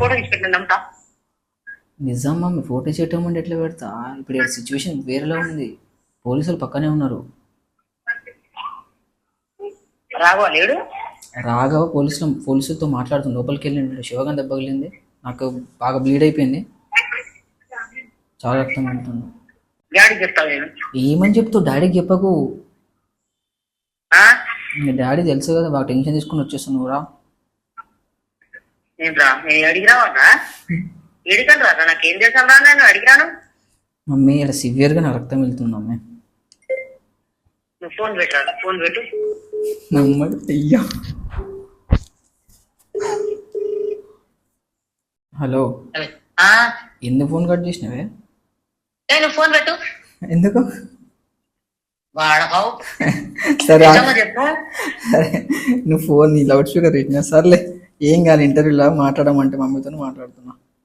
Photo తీసి పెట్టిన నమ్ముతా. నిజం మమ్మీ, ఫోటో చేయటం అంటే ఎట్లా పెడతా? ఇప్పుడు ఇక్కడ సిచ్యువేషన్ వేరేలా ఉంది, పోలీసులు పక్కనే ఉన్నారు. రాఘవ లేడు. రాఘవ పోలీసులతో మాట్లాడుతుంది, లోపలికి వెళ్ళిండు. శివగాని దెబ్బగిలింది, నాకు బాగా బ్లీడ్ అయిపోయింది, చాలా రక్తం వెళ్తుంది. డాడీకి చెప్తావు నేను. ఏమని చెప్తావు? డాడీకి చెప్పకు. ఆ? మీ డాడీ తెలుసు కదా, బాగా టెన్షన్ తీసుకుని వచ్చేస్తున్నావు రా. ఏంట్రా నేను అడిగి రావన్నా? ఏడికండి రా, నాకేం చేశాను రా, నేను అడిగిరాను. మమ్మీ ఇక్కడ సివియర్గా నా రక్తం వెళ్తుంది మమ్మీ. నువ్వు ఫోన్ పెట్టరా, ఫోన్ పెట్టు. నమ్మడు అయ్యా. హలో, ఆ? ఎందుకు ఫోన్ కట్ చేసినవే? నువ్వు ఫోన్ పెట్టు. ఎందుకు? వాడకావు సరే చెప్పు. సరే, నువ్వు ఫోన్ నీ లౌడ్ స్పీకర్ పెట్టినా సర్లే, ఏం కాదు. ఇంటర్వ్యూలో మాట్లాడమంటే మమ్మీతో మాట్లాడుతున్నా.